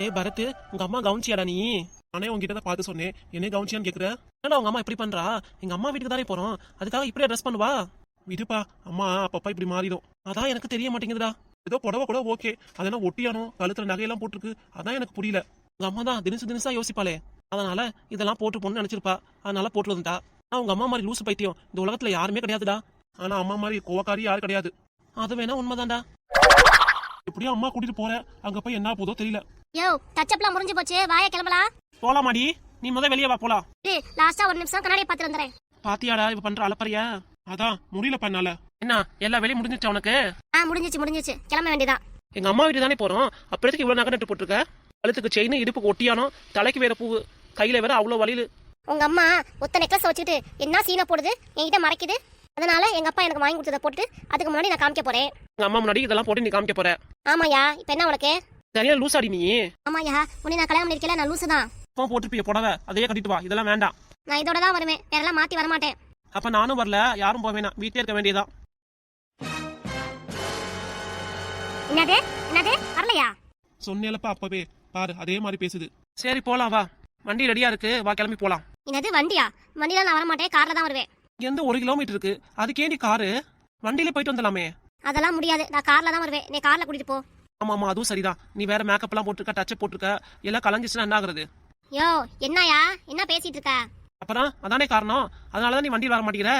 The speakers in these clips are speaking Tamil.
ஏய் பரத், உங்க அம்மா கவனிச்சியாடா நீ? நானே உங்ககிட்ட தான் பார்த்து சொன்னேன், என்ன கவனிச்சியான்னு கேக்குற? என்னடா உங்க அம்மா இப்படி பண்றா? எங்க அம்மா வீட்டுக்கு தானே போறோம், அதுக்காக இப்படியே ட்ரெஸ் பண்ணுவா? விடுப்பா, அம்மா அப்பப்பா இப்படி மாறிடும். அதான் எனக்கு தெரிய மாட்டேங்குதுடா. ஏதோ புடவை கூட ஓகே, அதெல்லாம் ஒட்டியானோ கழுத்துல நகையெல்லாம் போட்டிருக்கு, அதான் எனக்கு புரியல. உங்க அம்மா தான் தினசா யோசிப்பாளே, அதனால இதெல்லாம் போட்டு போன்னு நினைச்சிருப்பா, அதனால போட்டு வந்துட்டா. உங்க அம்மா மாதிரி லூசு பைத்தியம் இந்த உலகத்துல யாருமே கிடையாதுடா. ஆனா அம்மா மாதிரி கோவக்காரி யாரும் கிடையாது. அது வேணா உண்மைதான்டா. எப்படியும் அம்மா கூட்டிட்டு போற, அங்க போய் என்ன போதோ தெரியல. யோ டச்சப்லாம் முடிஞ்சு போச்சு, வாயா கிளம்பலாம். போலாமாடி? நீ வெளியே வா போலாம். லாஸ்டா ஒரு நிமிஷம் கண்ணாடியை பார்த்து வந்துறேன். பாத்தியாடா இவ பண்ற அலப்பறியா? அதான் முடியல பண்ணால. என்ன எல்லா வேலையும் முடிஞ்சிச்சா உனக்கு? முடிஞ்சிச்சு கிளம்ப வேண்டியதான். எங்க அம்மா வீட்டு தானே போறோம், அப்புறத்துக்கு இவ்வளவு நகை நட்டு போட்டிருக்க? கழுத்துக்கு செயின், இடுப்புக்கு ஒட்டியானோ, தலைக்கு வேற பூவு, கையில வேற அவ்வளவு வலியில. உங்க அம்மா ஒத்த நெக்லஸ் வச்சுக்கிட்டு என்ன சீனை போடுது, என்கிட்ட மறைக்குது. அதனால எங்க அப்பா எனக்கு வாங்கி கொடுத்ததை போட்டு அதுக்கு முன்னாடி நான் காமிக்க போறேன். எங்க அம்மா முன்னாடி இதெல்லாம் போட்டு நீ காமிக்க போற? ஆமாயா, இப்ப என்ன உனக்கு? சரியா லூசாடி நீ? ஆமாயா, உன்னை நான் கல்யாணம் பண்ணிருக்கல, நான் லூசு தான். போட்டுருப்பிய புடவை, அதையே கட்டிட்டு வா, இதெல்லாம் வேண்டாம். நான் இதோட தான் வருவேன், வேறெல்லாம் மாத்தி வரமாட்டேன். அப்ப நானும் வரல, யாரும் போவேனா, வீட்டே இருக்க வேண்டியதான். என்னது என்னது வரலையா? சொன்னேலப்பா அப்பவே, பாரு அதே மாதிரி பேசுது. சரி போலாம் வா, வண்டி ரெடியா இருக்கு, வா கிளம்பி போலாம். என்னது வண்டியா? வண்டியில நான் வரமாட்டேன், கார்ல தான் வருவேன். எந்த 1 கிலோமீட்டர் இருக்கு, அதுக்கேண்டி காரு? வண்டியில போயிட்டு வந்துடலாமே. அதெல்லாம் முடியாது, நான் கார்ல தான் வருவேன், நீ கார்ல கூட்டிட்டு போ. ஆமா அதுவும் சரிதான். நீ வேற மேக்கப் எல்லாம் போட்டுருக்க, டச் போட்டுருக்க, எல்லாம் கலஞ்சிச்சுன்னா என்ன ஆகுறது? யோ என்னயா என்ன பேசிட்டு இருக்க? அப்புறம் அதானே காரணம், அதனாலதான் நீ வண்டியில் வர மாட்டேங்கிற.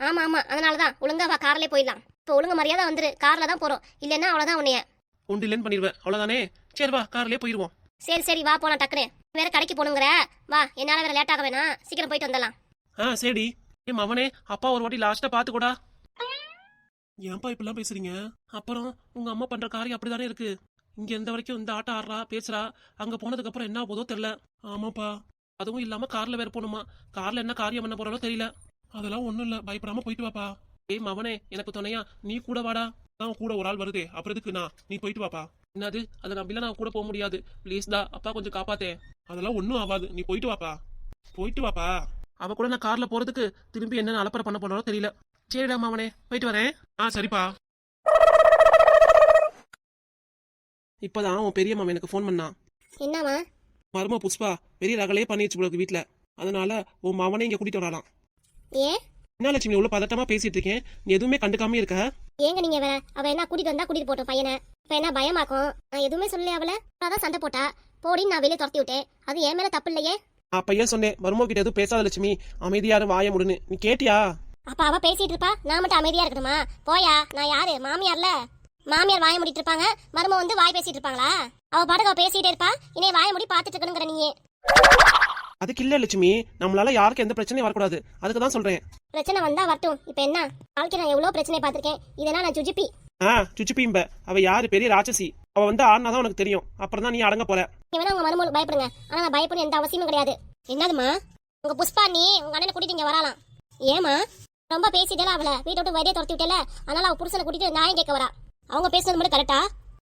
ஆமா அதனாலதான் ஒழுங்கா வா, கார்லயே போயிடலாம். இப்போ ஒழுங்கு மரியாதை வந்துரு, கார்ல தான் போறோம், இல்லன்னா அவ்வளவுதான் உன்னைய உண்டு இல்லைன்னு பண்ணிடுவேன், அவ்வளவுதானே. சரி வா, கார்லயே போயிருவோம். சரி வா போலாம் டக்குனு. வேற கடைக்கு போகணுங்கிற, வா, என்னால வேற லேட் ஆக வேணாம், சீக்கிரம் போயிட்டு வந்துடலாம். சரி. அவனே அப்பா ஒரு வாட்டி லாஸ்டா பாத்துக்கூடா. ஏன்பா இப்பெல்லாம் பேசுறீங்க? அப்புறம் உங்க அம்மா பண்ற காரியம் அப்படிதானே இருக்கு. இங்க எந்த வரைக்கும் இந்த ஆட்டம் ஆடுறா பேசுறா, அங்க போனதுக்கு அப்புறம் என்ன போதோ தெரியல. ஆமாப்பா, அதுவும் இல்லாம கார்ல வேற போகணுமா, கார்ல என்ன காரியம் பண்ண போறாலோ தெரியல. அதெல்லாம் ஒண்ணும் இல்ல, பயப்படாம போயிட்டு வாப்பா. ஏய் மவனே, எனக்கு துணையா நீ கூட வாடா. நான் கூட ஒரு ஆள் வருதே, அப்புறம் எதுக்கு நீ போயிட்டு வாப்பா. என்னது, அதை நம்பில நான் கூட போக முடியாது, ப்ளீஸ் டா அப்பா, கொஞ்சம் காப்பாத்தே. அதெல்லாம் ஒண்ணும் ஆகாது, நீ போயிட்டு வாப்பா. அவ கூட நான் கார்ல போறதுக்கு திரும்பி என்ன அலப்பறை பண்ண போனாலும் தெரியல. சரிடா மாமனே, போயிட்டு வரேன். சரிப்பா. இப்பதான் உன் பெரிய மாமன் எனக்கு போன் பண்ணான். என்னமா? மரும புஷ்பா பெரிய ரகலையே பண்ணிடுச்சு போல வீட்டுல, அதனால உன் மாமனே இங்க கூட்டிட்டு வராலாம். ஏன் என்ன லட்சுமி இவ்வளவு பதட்டமா பேசிட்டு இருக்கேன், நீ எதுவுமே கண்டுக்காம இருக்க? ஏங்க நீங்க வேற, அவ என்ன கூட்டிட்டு வந்தா கூட்டிட்டு போட்டோம் பையனை, இப்ப என்ன பயமாக்கும்? நான் எதுவுமே சொல்லல, அவள அதான் சண்டை போட்டா போடின்னு நான் வெளியே துரத்தி விட்டேன், அது என் மேல தப்பு இல்லையே. அப்பையே சொன்னேன், மருமோ கிட்ட எதுவும் பேசாத லட்சுமி, அமைதியாரு வாய முடுன்னு, நீ கேட்டியா? அப்ப அவ பேசிட்டு இருப்பா, நான் மட்டும் அமைதியா இருக்கணுமா? போயா, நான் யாரு மாமியார்ல? மாமியார் வாய முடிட்டு இருப்பாங்க, மரும வந்து வாய் பேசிட்டு இருப்பாங்களா? அவ பாட்டுக்கு அவ பேசிட்டே இருப்பா, இனே வாய முடி பாத்துட்டு இருக்கணுங்கிற நீயே. அதுக்கு இல்ல லட்சுமி, நம்மளால யாருக்கும் எந்த பிரச்சனையும் வரக்கூடாது, அதுக்கு தான் சொல்றேன். பிரச்சனை வந்தா வரட்டும், இப்ப என்ன வாழ்க்கை, நான் எவ்வளவு பிரச்சனை பாத்திருக்கேன், இதெல்லாம் நான் சுஜிப்பி. சுச்சிப்பிம்ப, அவ யாரு? பெரிய ராட்சசி. அவ வந்து ஆடினாதான் உனக்கு தெரியும், அப்புறம் தான் நீ அடங்க போற. நீ வேணா உங்க மருமகளுக்கு பயப்படுங்க, ஆனா நான் பயப்பட எந்த அவசியமும் கிடையாது. என்னதுமா? உங்க புஷ்பா நீ உங்க அண்ணனை கூட்டிட்டு இங்க வரலாம். ஏமா ரொம்ப பேசிட்டல, அவளை வீட்டை விட்டு வெளியே துரத்தி விட்டல, அதனால அவ புருஷனை கூட்டிட்டு நியாயம் கேட்க வரா. அவங்க பேசுனது மட்டும் கரெக்டா?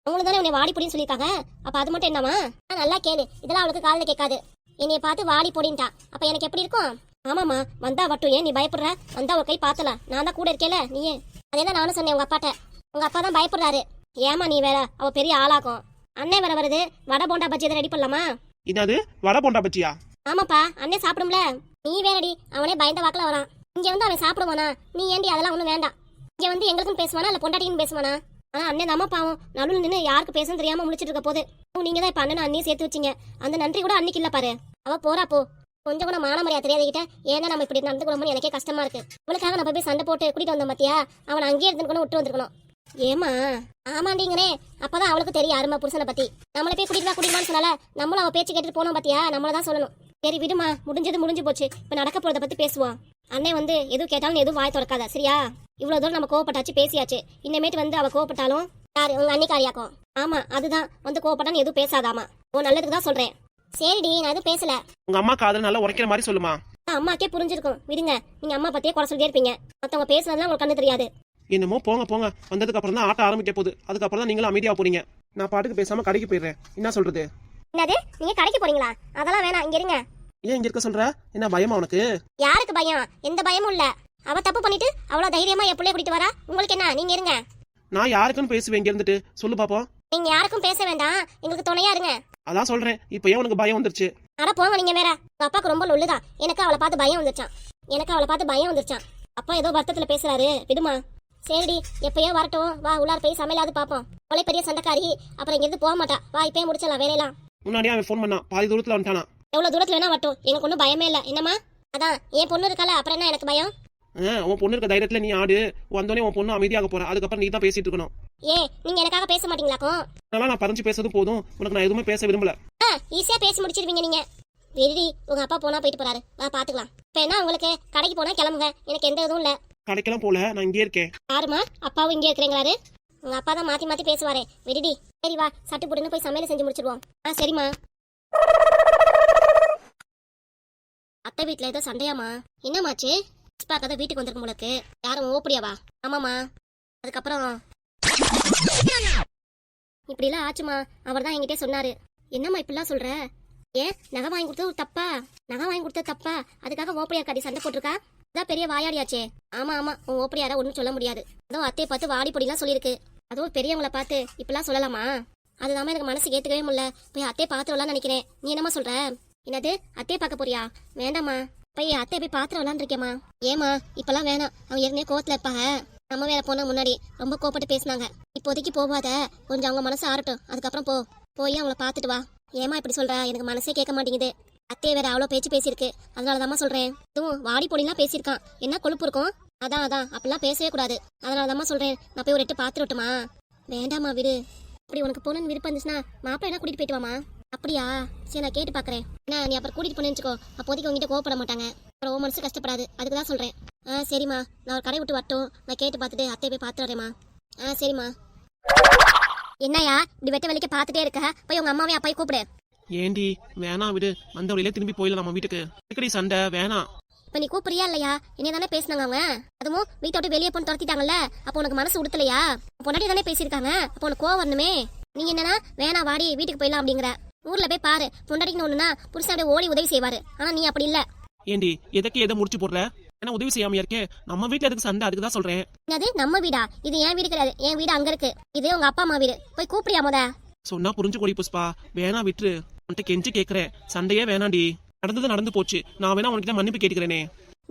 அவங்களுக்கு தானே உன்னை வாடி பொடின்னு சொல்லியிருக்காங்க, அப்ப அது மட்டும் என்னமா? நல்லா கேளு, இதெல்லாம் அவளுக்கு காதுல கேட்காது. என்னைய பார்த்து வாடி பொடின்ட்டா, அப்ப எனக்கு எப்படி இருக்கும்? ஆமாமா, வந்தா வட்டும், ஏன் நீ பயப்படுற? வந்தா ஒரு கை பார்த்தல, நான் தான் கூட இருக்கேல நீயே. அதேதான் நானும் சொன்னேன் உங்க அப்பாட்ட, உங்க அப்பா தான் பயப்படுறாரு. ஏமா நீ வேற, அவ பெரிய ஆளாகும். அண்ணன் வேற வருது, வடை போண்டா பஜ்ஜி எதை ரெடி பண்ணலாமா? என்னது வடை போண்டா பஜ்ஜியா? ஆமாப்பா, அண்ணன் சாப்பிடும்ல. நீ வேறடி, அவனே பயந்த வாக்குல வரான். இங்க வந்து அவன் சாப்பிடுவானா? நீ ஏண்டி அதெல்லாம் ஒண்ணும் வேண்டாம். இங்க வந்து எங்களுக்கும் பேசுவானா இல்ல பொண்டாட்டியும் பேசுவானா? ஆனா அண்ணன் தாமா பாவம், நடுவில் நின்று யாருக்கு பேசணும் தெரியாம முடிச்சிட்டு இருக்க போது. நீங்க தான் இப்ப அண்ணன் அண்ணியும் சேர்த்து வச்சிங்க, அந்த நன்றி கூட அன்னைக்கு இல்ல பாரு. அவ போறா போ, கொஞ்சம் கூட மான மரியாதை தெரியாதுகிட்ட ஏன்னா நம்ம இப்படி நடந்துக்கணும்னு எனக்கே கஷ்டமா இருக்கு. உங்களுக்காக நம்ம போய் சண்டை போட்டு கூட்டிட்டு வந்தோம் பாத்தியா, அவன் அங்கேயே இருந்துக்கணும், விட்டு வந்துருக்கணும். ஏமா? ஆமாண்டிங்கனே, அப்பதான் அவளுக்கு தெரியும் அருமா புருஷனை பத்தி. நம்மளை போய் குடிக்கலான்னு சொன்னால நம்மளும் அவ பேச்சு கேட்டுட்டு போனோம் பாத்தியா, நம்மளதான் சொல்லணும். சரி விடுமா, முடிஞ்சு போச்சு, இப்ப நடக்க போறத பத்தி பேசுவோம். அண்ணன் வந்து எதுவும் கேட்டாலும் எதுவும் வாய் திறக்காத, சரியா? இவ்வளவு தூரம் நம்ம கோவப்பட்டாச்சு, பேசியாச்சு. இன்னமேட்டு வந்து அவ கோவப்பட்டாலும் யாரு? உங்க அன்னிக்காரியாக்கும். ஆமா, அதுதான் வந்து கோவப்பட்டான்னு எதுவும் பேசாதாமா, உன் நல்லதுக்கு தான் சொல்றேன். சரிடி, நான் எதுவும் பேசல. உங்க அம்மா காதல் நல்லா உரைக்கிற மாதிரி சொல்லுமா. அம்மாக்கே புரிஞ்சிருக்கும், விடுங்க. நீங்க அம்மா பத்தியே குறை சொல்லிட்டே இருப்பீங்க, மத்தவங்க பேசுறதுலாம் உங்களுக்கு கண்ணு தெரியாது. என்னமோ போங்க, வந்ததுக்கு அப்புறம் தான் ஆட்ட ஆரம்பிக்க போகுது, அதுக்கப்புறம் தான் நீங்களும் அமைதியா போறீங்க. நான் பாட்டுக்கு பேசாம கடைக்கு போயிடுறேன், என்ன சொல்றது? என்னது, நீங்க கடைக்கு போறீங்களா? அதெல்லாம் வேணாம், இங்க இருங்க. ஏன் இங்க இருக்க சொல்ற? என்ன பயமா உனக்கு? யாருக்கு பயம்? எந்த பயமும் இல்ல. அவ தப்பு பண்ணிட்டு அவ்வளவு தைரியமா என் பிள்ளைய கூட்டிட்டு வரா, உங்களுக்கு என்ன? நீங்க இருங்க. நான் யாருக்குன்னு பேசுவேன், இங்க இருந்துட்டு சொல்லு பாப்போம். நீங்க யாருக்கும் பேச வேண்டாம், எங்களுக்கு துணையா இருங்க. அதான் சொல்றேன், இப்ப ஏன் உனக்கு பயம் வந்துருச்சு? அட போங்க நீங்க வேற. உங்க அப்பாக்கு ரொம்ப லொல்லுதான். எனக்கு அவளை பார்த்து பயம் வந்துருச்சான். அப்பா ஏதோ வருத்தத்துல பேசுறாரு, விடுமா. சரிடி, எப்பயோ வரட்டும், வா உள்ளார போய் சமையலாவது பாப்போம். அவளே பெரிய சண்டைக்காரி, அப்புறம் இங்க இருந்து போக மாட்டா. வா இப்பயே முடிச்சிடலாம் வேலையெல்லாம். முன்னாடியே அவன் ஃபோன் பண்ணான், பாதி தூரத்துல வந்துட்டானா. எவ்வளவு தூரத்துல வேணா வரட்டும், எனக்கு ஒன்றும் பயமே இல்லை. என்னம்மா? அதான் என் பொண்ணு இருக்கால, அப்புறம் என்ன எனக்கு பயம்? உன் பொண்ணு இருக்க தைரியத்துல நீ ஆடு. வந்தோடனே உன் பொண்ணு அமைதியாக போற, அதுக்கப்புறம் நீ தான் பேசிட்டு இருக்கணும். ஏன் நீங்க எனக்காக பேச மாட்டீங்களாக்கும்? அதனால நான் பறிஞ்சு பேசுறது போதும், உனக்கு நான் எதுவுமே பேச விரும்பல. ஈஸியா பேசி முடிச்சிருவீங்க நீங்க. வெடி, உங்க அப்பா போனா போயிட்டு போறாரு, வா பாத்துக்கலாம். இப்ப என்ன உங்களுக்கு? கடைக்கு போனா கிளம்புங்க, எனக்கு எந்த இதுவும் இல்ல. கடைக்கெல்லாம் போல, நான் இங்கே இருக்கேன். யாருமா? அப்பாவும் இங்கே இருக்கிறீங்களாரு? உங்க அப்பா தான் மாத்தி மாத்தி பேசுவாரே. வெடிடி, சரி வா சட்டு போட்டுன்னு போய் சமையல் செஞ்சு முடிச்சிடுவோம். சரிம்மா. அத்தை வீட்டுல ஏதோ சண்டையாமா? என்னமாச்சு? கதை வீட்டுக்கு வந்திருக்கும் உங்களுக்கு. யாரும் ஓப்படியாவா? ஆமாமா. அதுக்கப்புறம் இப்படி எல்லாம் ஆச்சுமா. அவர் தான் என்கிட்ட சொன்னாரு. என்னம்மா இப்படிலாம் சொல்ற? ஏன் நகை வாங்கி கொடுத்தது தப்பா? நகை வாங்கி கொடுத்தது தப்பா? அதுக்காக ஓப்படியா காட்டி சண்டை போட்டிருக்கா? அதான் பெரிய வாயாடியாச்சே. ஆமா ஆமா, உன் ஓப்படியாரா ஒன்னும் சொல்ல முடியாது. அதுவும் அத்தையை பார்த்து வாடி பொடிலாம் சொல்லியிருக்கு. அதுவும் பெரியவங்கள பார்த்து இப்பெல்லாம் சொல்லலாமா? அதுதான் எனக்கு மனசு ஏத்துக்கவே முடியல. போய் அத்தையை பார்த்துடலாம்னு நினைக்கிறேன். நீ என்னமா சொல்ற? என்னது, அத்தையை பார்க்க போறியா? வேண்டாமா, போய் அத்தையை போய் பாத்திரம் விளாண்டு இருக்கேம்மா. ஏமா இப்பெல்லாம் வேணாம், அவங்க ஏற்கனவே கோவத்துல இருப்பாங்க. நம்ம வேற போன முன்னாடி ரொம்ப கோப்பட்டு பேசினாங்க. இப்போதைக்கு போகாத, கொஞ்சம் அவங்க மனசு ஆறட்டும், அதுக்கப்புறம் போய் அவங்கள பாத்துட்டு வா. ஏமா இப்படி சொல்ற? எனக்கு மனசே கேட்க மாட்டேங்குது. அத்தையை வேற அவ்வளோ பேச்சு பேசியிருக்கு, அதனாலதாம்மா சொல்றேன். இதுவும் வாடி பொடிலாம் பேசியிருக்கான், என்ன கொழுப்பு இருக்கும்? அதான் அப்படிலாம் பேசவே கூடாது. அதனாலதாம்மா சொல்றேன், நான் போய் ஒரு எட்டு பாத்துட்டுமா. வேண்டாமா விடு. அப்படி உனக்கு போகணும்னு விருப்பம் இருந்துச்சுன்னா மாப்பிள்ளை என்ன கூட்டிட்டு போயிட்டு வாமா. அப்படியா? சரி நான் கேட்டு பாக்குறேன். என்ன நீ அப்புறம் கூட்டிட்டு போனேன்னு வச்சுக்கோ, அப்போதைக்கு உங்ககிட்ட கோவப்பட மாட்டாங்க, அப்புறம் உன் மனசு கஷ்டப்படாது. அதுக்கு தான் சொல்றேன். சரிம்மா, நான் ஒரு கடை விட்டு வரட்டும், நான் கேட்டு பார்த்துட்டு அத்தையை போய் பார்த்து வரேம்மா. சரிம்மா. என்னையா இப்படி வெட்ட வெளிக்க பார்த்துட்டே இருக்க? போய் உங்க அம்மாவே அப்பாயை கூப்பிடு. ஏண்டி வேணாம் விடு, வந்த வழியிலே திரும்பி போயிடலாம் நம்ம வீட்டுக்கு. அடிக்கடி சண்டை வேணாம். இப்ப நீ கூப்பிடுறியா இல்லையா? என்ன தானே பேசினாங்க அவங்க. அதுவும் வீட்டை விட்டு வெளியே போன்னு துரத்திட்டாங்கல்ல, அப்போ உனக்கு மனசு உடுத்தலையா? பொண்டாட்டி தானே பேசியிருக்காங்க, அப்போ உனக்கு கோவம் வரணுமே. நீங்க என்னன்னா வேணா வாடி வீட்டுக்கு போயிடலாம் அப்படிங்கிற. ஊர்ல போய் பாரு, பொண்டாட்டிக்கு ஒண்ணுனா புருஷன் அப்படியே ஓடி உதவி செய்வாரு. ஆனா நீ அப்படி இல்ல. ஏண்டி எதுக்கு எதை முடிச்சு போடுற? ஏன்னா உதவி செய்யாம இருக்கேன். நம்ம வீட்டுல எதுக்கு சண்டை? அதுக்கு தான் சொல்றேன். என்னது நம்ம வீடா? இது என் வீடு கிடையாது, என் வீடு அங்க இருக்கு. இது உங்க அப்பா அம்மா வீடு. போய் கூப்பிடியா முத. சொன்னா புரிஞ்சு கொடி புஷ்பா, வேணா விட்டுரு. உன்கிட்ட கெஞ்சி கேக்குறேன், சண்டையே வேணாண்டி. நடந்தது நடந்து போச்சு, நான் வேணா உனக்கிட்ட மன்னிப்பு கேட்டுக்கிறேனே.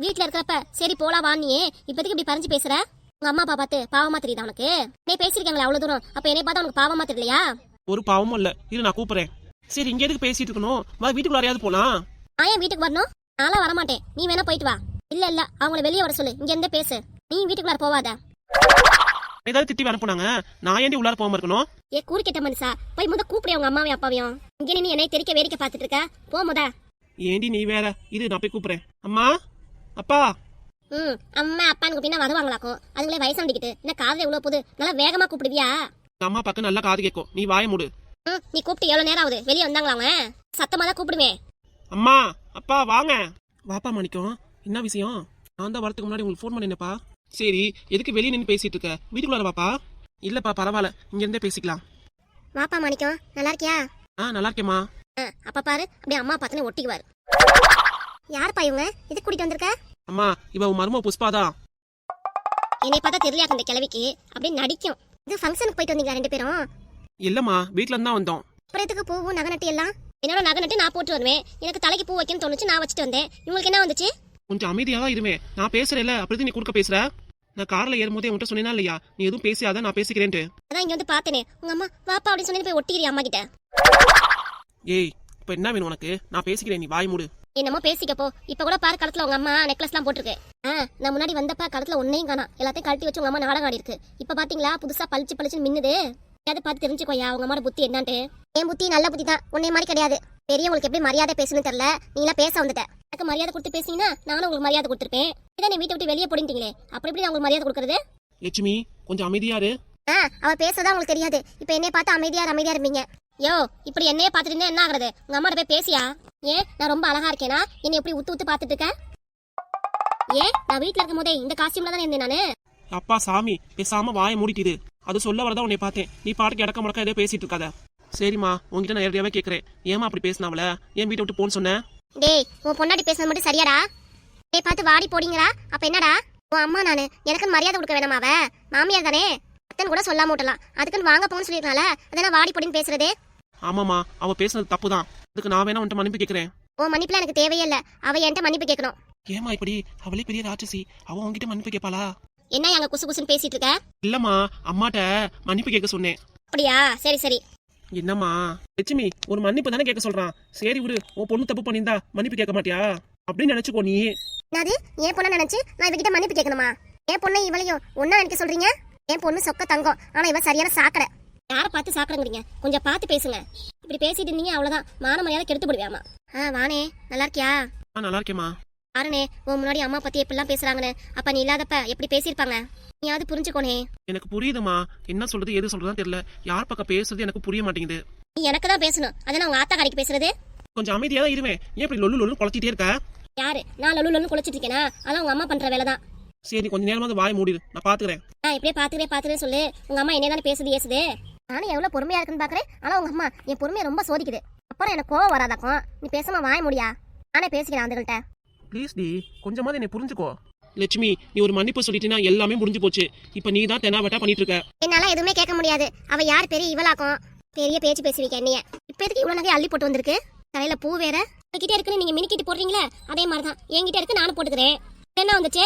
வீட்டுல இருக்கிறப்ப சரி போலாம் வாணியே, இப்போதைக்கு இப்படி பறிஞ்சு பேசுற. உங்க அம்மா அப்பா பார்த்து பாவமா தெரியுதா உனக்கு? நீ பேசிருக்காங்களா அவ்வளவு தூரம், அப்ப என்னை பார்த்தா உனக்கு பாவமா தெரியலையா? ஒரு பாவமும் இல்ல, இரு நான் கூப்பிடுறேன். சரி இங்க எதுக்கு பேசிட்டு இருக்கணும்? வா வீட்டுக்குள்ள யாரையாவது போலாம். நான் ஏன் வீட்டுக்கு வரணும்? நான்லாம் வரமாட்டேன், நீ வேணா போயிட்டு வா. இல்ல அவங்கள வெளியே வர சொல்லு, இங்க இருந்தே பேசு. நீ வீட்டுக்குள்ளார போவாத. ஏதாவது திட்டி அனுப்புனாங்க, நான் ஏண்டி உள்ளார போகாம இருக்கணும்? கூறு கெட்ட மனுஷா, போய் முத கூப்பிடு உங்க அம்மாவையும் அப்பாவையும். இங்க நீ என்னை தெரிக்க வேடிக்கை பார்த்துட்டு இருக்க, போ முத. ஏண்டி நீ வேற, இரு நான் போய் கூப்பிடுறேன். அம்மா அப்பா. அம்மா அப்பான்னு கூப்பிட்டா வருவாங்களாக்கும். அதுங்களே வயசாண்டிக்கிட்டு என்ன காதுல எவ்வளவு போகுது, நல்லா வேகமா கூப்பிடுவியா? அம்மா அப்பாக்கு நல்லா காது கேட்கும், நீ வாய மூடு. நீ கூப்பிட்டு எவ்வளவு நேரம் ஆகுது? வெளியே வந்தாங்களா அவங்க? சத்தமா தான் கூப்பிடுவேன். அம்மா அப்பா வாங்க. வாப்பா மாணிக்கம், என்ன விஷயம்? நான் தான் வரதுக்கு முன்னாடி உங்களுக்கு ஃபோன் பண்ணினப்பா. சரி எதுக்கு வெளியே நின்று பேசிட்டு இருக்க? வீட்டுக்குள்ளார வாப்பா. இல்லப்பா பரவாயில்ல, இங்க இருந்தே பேசிக்கலாம். வாப்பா மாணிக்கம், நல்லா இருக்கியா? நல்லா இருக்கேம்மா. அப்பா பாரு, அப்படியே அம்மா பார்த்துன்னு ஒட்டிக்குவாரு. யாருப்பா இவங்க? எதுக்கு கூட்டிட்டு வந்திருக்க? அம்மா இவ உன் மருமக புஷ்பாதான். என்னை பார்த்தா தெரியலையா இந்த கிழவிக்கு? அப்படியே நடிக்கும். இது ஃபங்க்ஷனுக்கு போயிட்டு வந்தீங்களா ரெண்டு பேரும்? இல்லம்மா வீட்டுல இருந்தா வந்தோம். அப்புறம் எதுக்கு பூவும் நகை நட்டு எல்லாம்? என்னோட நகை நட்டு நான் போட்டு வருவேன், எனக்கு தலைக்கு பூ வைக்கணும்னு தோணுச்சு, நான் வச்சுட்டு வந்தேன். இவங்களுக்கு என்ன வந்துச்சு? கொஞ்சம் அமைதியாவா இருமே, நான் பேசுறேன்ல, அப்படி நீ குறுக்க பேசுற. நான் கார்ல ஏறும்போதே உன்கிட்ட சொன்னேனா இல்லையா, நீ எதுவும் பேசியாத, நான் பேசிக்கிறேன்ட்டு. அதான் இங்க வந்து பார்த்தேனே, உங்க அம்மா வாப்பா அப்படின்னு சொல்லி போய் ஒட்டிக்கிறீ அம்மா கிட்ட. ஏய் இப்ப என்ன வேணும் உனக்கு? நான் பேசிக்கிறேன், நீ வாய் மூடு. என்னமோ பேசிக்கப்போ. இப்ப கூட பாரு, கழுத்துல உங்க அம்மா நெக்லஸ் எல்லாம் போட்டிருக்கு. நான் முன்னாடி வந்தப்ப கழுத்துல ஒன்னையும் காணா, எல்லாத்தையும் கழட்டி வச்சு உங்க அம்மா நாடகம் ஆடி இருக்கு. இப்ப பாத்தீங்களா புதுசா பளிச்சு பளிச்சுன்னு மின்னுது. அதை பார்த்து தெரிஞ்சுக்கோயா உங்க அம்மாவோட புத்தி என்னன்ட்டு. என் புத்தி நல்ல புத்தி தான், உன்னை மாதிரி கிடையாது. பெரியவங்களுக்கு எப்படி மரியாதை பேசணும்னு தெரியல, நீங்களா பேச வந்துட்ட. எனக்கு மரியாதை கொடுத்து பேசிங்கன்னா நானும் உங்களுக்கு மரியாதை கொடுத்துருப்பேன். இதான் வீட்டை விட்டு வெளியே போடிட்டீங்களே, அப்படி எப்படி நான் உங்களுக்கு மரியாதை கொடுக்கறது? லட்சுமி கொஞ்சம் அமைதியாரு. அவர் பேசதான் உங்களுக்கு தெரியாது, இப்ப என்னைய பார்த்து அமைதியா இருப்பீங்க. யோ இப்படி என்னையே பார்த்துட்டு இருந்தா என்ன ஆகுறது? உங்க அம்மாட்ட போய் பேசியா? ஏன் நான் ரொம்ப அழகா இருக்கேனா? என்னை எப்படி உத்து பார்த்துட்டு இருக்க? ஏன் நான் வீட்டுல இருக்கும் போதே இந்த காஸ்டியூம்ல தானே இருந்தேன் நானு. அப்பா சாமி பேசாம வாயை மூடிட்டு. அது சொல்ல வரதான் உன்னை பார்த்தேன், நீ பாட்டுக்கு இடக்க முடக்க ஏதோ பேசிட்டு இருக்காத. சரிம்மா உங்ககிட்ட நான் நேரடியாவே கேட்கறேன், ஏமா அப்படி பேசினாவல? ஏன் வீட்டை விட்டு போன்னு சொன்ன? டேய் உன் பொண்டாட்டி பேசுறது மட்டும் சரியாடா? டேய் பார்த்து வாடி போடிங்கடா. அப்ப என்னடா உன் அம்மா நானு, எனக்கு மரியாதை கொடுக்க வேணாமாவ? மாமியார் தானே, அத்தன் கூட சொல்லாம விட்டலாம். அதுக்குன்னு வாங்க போன்னு சொல்லிருக்கனால அதான் வாடி பொடின்னு பேசுறது. ஆமாமா, அவ பேசுனது தப்பு தான். அதுக்கு நான் வேணா உன்ட்ட மன்னிப்பு கேட்கறேன். ஓ மன்னிப்புலாம் எனக்கு தேவையே இல்ல. அவ என்கிட்ட மன்னிப்பு கேட்கணும். ஏமா இப்படி? அவளே பெரிய ராட்சசி, அவ உன்கிட்ட மன்னிப்பு கேட்பாளா? என்ன அங்க குசு குசுன்னு பேசிட்டு இருக்க? இல்லம்மா, அம்மாட்ட மன்னிப்பு கேட்க சொன்னேன். அப்படியா? சரி சரி. என்னம்மா லட்சுமி, ஒரு மன்னிப்பு தானே கேட்க சொல்றான். சரி விடு, உன் பொண்ணு தப்பு பண்ணியிருந்தா மன்னிப்பு கேட்க மாட்டியா அப்படின்னு நினைச்சுக்கோ நீ. என்னது என் பொண்ணை நினைச்சு நான் இவகிட்ட மன்னிப்பு கேட்கணுமா? என் பொண்ணை இவளையும் ஒன்னா நினைக்க சொல்றீங்க? என் பொண்ணு சொக்க தங்கம், ஆனா இவ சரியான சாக்கடை. யாரை பார்த்து சாக்கடைங்கிறீங்க? கொஞ்சம் பார்த்து பேசுங்க. இப்படி பேசிட்டு இருந்தீங்க அவ்வளவுதான், மான மரியாதை கெடுத்து போடுவியாமா. வானே, நல்லா இருக்கியா? நல்லா இருக்கேம்மா. பாருனே, உன் முன்னாடி அம்மா பத்தி எப்படிலாம் பேசுறாங்கன்னு. அப்ப நீ இல்லாதப்ப எப்படி பேசியிருப்பாங்க நீயாவது புரிஞ்சுக்கோனே. எனக்கு புரியுதுமா, என்ன சொல்றது எது சொல்றதுன்னு தெரியல. யார் பக்கம் பேசுறது எனக்கு புரிய மாட்டேங்குது. நீ எனக்கு தான் பேசணும், அதான் உங்க ஆத்தா கடைக்கு பேசுறது. கொஞ்சம் அமைதியா தான் இருவேன். ஏன் இப்படி லொல்லு லொல்லு குழச்சிட்டே இருக்க? யாரு? நான் லொல்லு லொல்லு குளிச்சிட்டு இருக்கேனா? அதான் உங்க அம்மா பண்ற வேலை தான். சரி, கொஞ்ச நேரமாவது வாய் மூடிடு, நான் பாத்துக்கிறேன். நான் இப்படியே பாத்துக்கிறேன் சொல்லு. உங்க அம்மா என்ன தானே பேசுது ஏசுது. நானும் எவ்வளவு பொறுமையா இருக்குன்னு பாக்குறேன். ஆனா உங்க அம்மா என் பொறுமையை ரொம்ப சோதிக்குது. அப்புறம் எனக்கு கோவம் வராதாக்கும். நீ பேசாம வாய் முடியா? நானே பேசிக்கிறேன் அதுகள்கிட்ட. ப்ளீஸ் டி, கொஞ்சமாவது என்னை புரிஞ்சுக்கோ. லட்சுமி, நீ ஒரு மன்னிப்பு சொல்லிட்டீங்கன்னா எல்லாமே முடிஞ்சு போச்சு. இப்ப நீ தான் தெனாவட்டா பண்ணிட்டு இருக்க. என்னால எதுவுமே கேட்க முடியாது. அவ யார் பெரிய இவளாக்கும்? பெரிய பேச்சு பேசுவீங்க என்னைய. இப்ப எதுக்கு இவ்வளவு நகை அள்ளி போட்டு வந்திருக்கு? தலையில பூ வேற கிட்டே இருக்குன்னு நீங்க மினிக்கிட்டு போடுறீங்களே, அதே மாதிரிதான் என்கிட்ட இருக்கு, நானும் போட்டுக்கிறேன். என்ன வந்துச்சு?